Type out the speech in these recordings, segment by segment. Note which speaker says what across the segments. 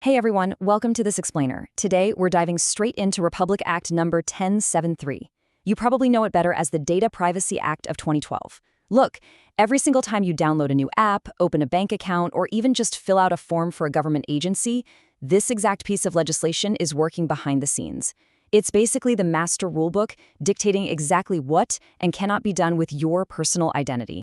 Speaker 1: Hey everyone, welcome to this explainer. Today, we're diving straight into Republic Act number 1073. You probably know it better as the Data Privacy Act of 2012. Look, every single time you download a new app, open a bank account, or even just fill out a form for a government agency, this exact piece of legislation is working behind the scenes. It's basically the master rulebook dictating exactly what and cannot be done with your personal identity.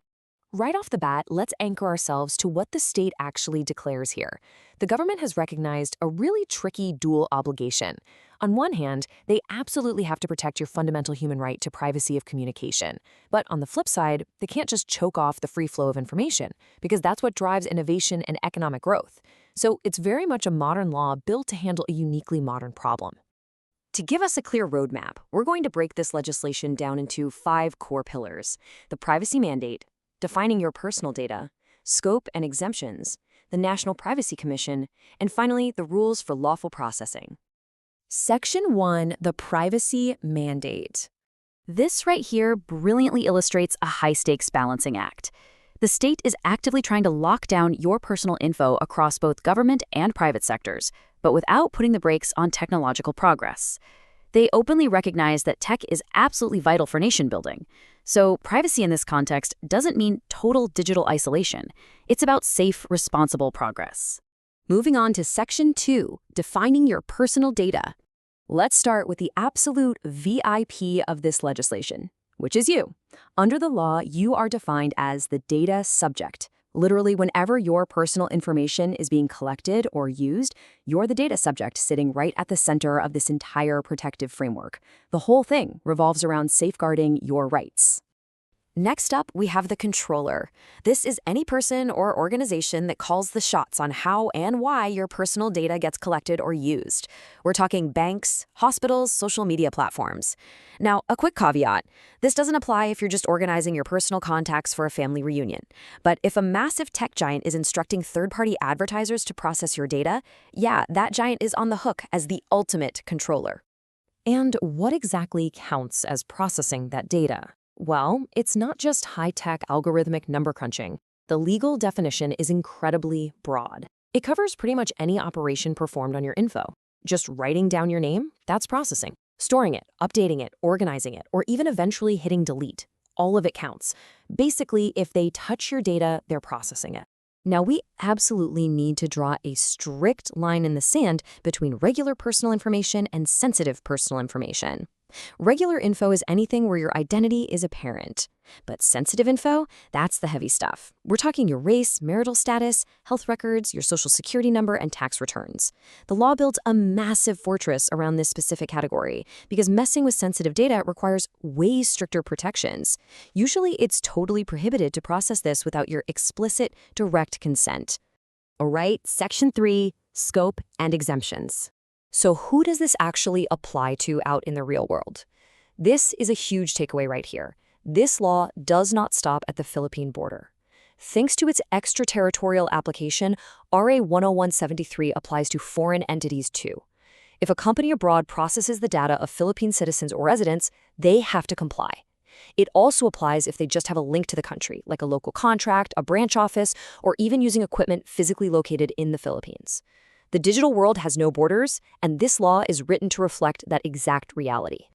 Speaker 2: Right off the bat, let's anchor ourselves to what the state actually declares here. The government has recognized a really tricky dual obligation. On one hand, they absolutely have to protect your fundamental human right to privacy of communication. But on the flip side, they can't just choke off the free flow of information, because that's what drives innovation and economic growth. So it's very much a modern law built to handle a uniquely modern problem. To give us a clear roadmap, we're going to break this legislation down into 5 core pillars: the privacy mandate, defining your personal data, scope and exemptions, the National Privacy Commission, and finally, the rules for lawful processing. Section 1, the privacy mandate. This right here brilliantly illustrates a high-stakes balancing act. The state is actively trying to lock down your personal info across both government and private sectors, but without putting the brakes on technological progress. They openly recognize that tech is absolutely vital for nation building. So privacy in this context doesn't mean total digital isolation. It's about safe, responsible progress. Moving on to Section 2, defining your personal data. Let's start with the absolute VIP of this legislation, which is you. Under the law, you are defined as the data subject. Literally, whenever your personal information is being collected or used, you're the data subject sitting right at the center of this entire protective framework. The whole thing revolves around safeguarding your rights. Next up, we have the controller. This is any person or organization that calls the shots on how and why your personal data gets collected or used. We're talking banks, hospitals, social media platforms. Now, a quick caveat. This doesn't apply if you're just organizing your personal contacts for a family reunion. But if a massive tech giant is instructing third-party advertisers to process your data, yeah, that giant is on the hook as the ultimate controller. And what exactly counts as processing that data? Well, it's not just high-tech algorithmic number crunching. The legal definition is incredibly broad. It covers pretty much any operation performed on your info. Just writing down your name, that's processing. Storing it, updating it, organizing it, or even eventually hitting delete. All of it counts. Basically, if they touch your data, they're processing it. Now, we absolutely need to draw a strict line in the sand between regular personal information and sensitive personal information. Regular info is anything where your identity is apparent. But sensitive info, that's the heavy stuff. We're talking your race, marital status, health records, your social security number, and tax returns. The law builds a massive fortress around this specific category because messing with sensitive data requires way stricter protections. Usually, it's totally prohibited to process this without your explicit, direct consent. All right, Section 3, scope and exemptions. So who does this actually apply to out in the real world? This is a huge takeaway right here. This law does not stop at the Philippine border. Thanks to its extraterritorial application, RA 10173 applies to foreign entities too. If a company abroad processes the data of Philippine citizens or residents, they have to comply. It also applies if they just have a link to the country, like a local contract, a branch office, or even using equipment physically located in the Philippines. The digital world has no borders, and this law is written to reflect that exact reality.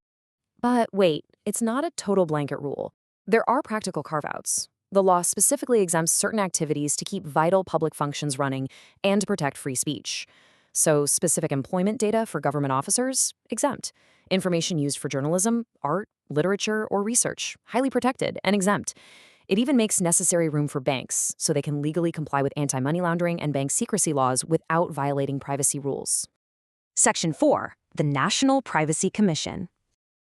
Speaker 2: But wait, it's not a total blanket rule. There are practical carve-outs. The law specifically exempts certain activities to keep vital public functions running and to protect free speech. So specific employment data for government officers, exempt. Information used for journalism, art, literature, or research, highly protected and exempt. It even makes necessary room for banks, so they can legally comply with anti-money laundering and bank secrecy laws without violating privacy rules. Section 4, the National Privacy Commission.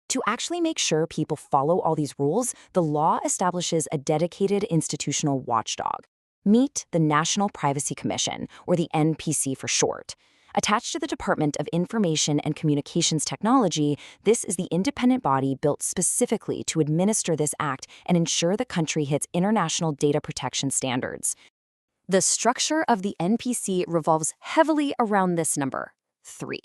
Speaker 2: To actually make sure people follow all these rules, the law establishes a dedicated institutional watchdog. Meet the National Privacy Commission, or the NPC for short. Attached to the Department of Information and Communications Technology, this is the independent body built specifically to administer this act and ensure the country hits international data protection standards. The structure of the NPC revolves heavily around this number, 3.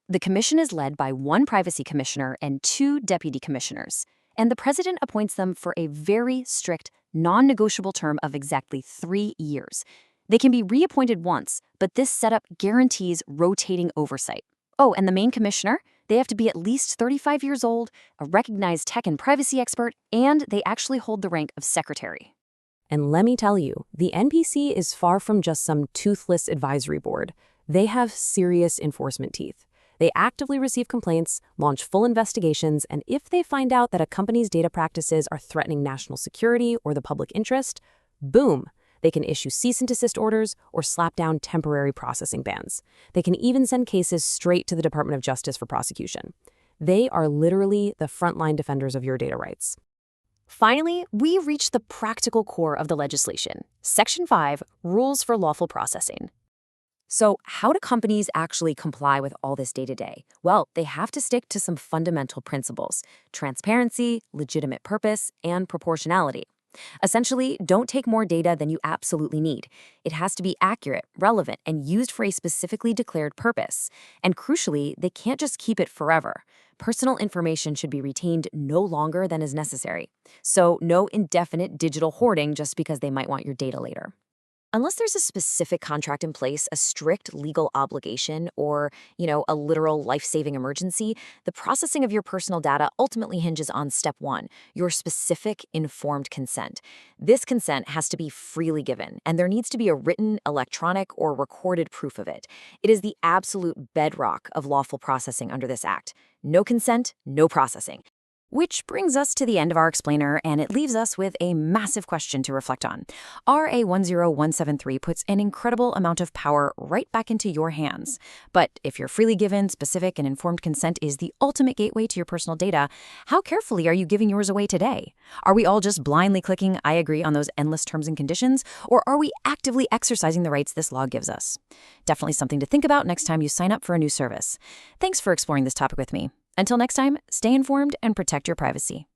Speaker 2: The commission is led by 1 privacy commissioner and 2 deputy commissioners, and the president appoints them for a very strict, non-negotiable term of exactly 3 years.
Speaker 1: They can be reappointed once, but this setup guarantees rotating oversight. Oh, and the main commissioner? They have to be at least 35 years old, a recognized tech and privacy expert, and they actually hold the rank of secretary.
Speaker 2: And let me tell you, the NPC is far from just some toothless advisory board. They have serious enforcement teeth. They actively receive complaints, launch full investigations, and if they find out that a company's data practices are threatening national security or the public interest, boom, they can issue cease and desist orders or slap down temporary processing bans. They can even send cases straight to the Department of Justice for prosecution. They are literally the frontline defenders of your data rights. Finally, we reach the practical core of the legislation. Section 5, Rules for Lawful Processing. So how do companies actually comply with all this day-to-day? Well, they have to stick to some fundamental principles: transparency, legitimate purpose, and proportionality. Essentially, don't take more data than you absolutely need. It has to be accurate, relevant, and used for a specifically declared purpose. And crucially, they can't just keep it forever. Personal information should be retained no longer than is necessary. So no indefinite digital hoarding just because they might want your data later. Unless there's a specific contract in place, a strict legal obligation, or, a literal life-saving emergency, the processing of your personal data ultimately hinges on step 1, your specific informed consent. This consent has to be freely given, and there needs to be a written, electronic, or recorded proof of it. It is the absolute bedrock of lawful processing under this act. No consent, no processing. Which brings us to the end of our explainer, and it leaves us with a massive question to reflect on. RA 10173 puts an incredible amount of power right back into your hands. But if your freely given, specific, and informed consent is the ultimate gateway to your personal data, how carefully are you giving yours away today? Are we all just blindly clicking "I agree" on those endless terms and conditions, or are we actively exercising the rights this law gives us? Definitely something to think about next time you sign up for a new service. Thanks for exploring this topic with me. Until next time, stay informed and protect your privacy.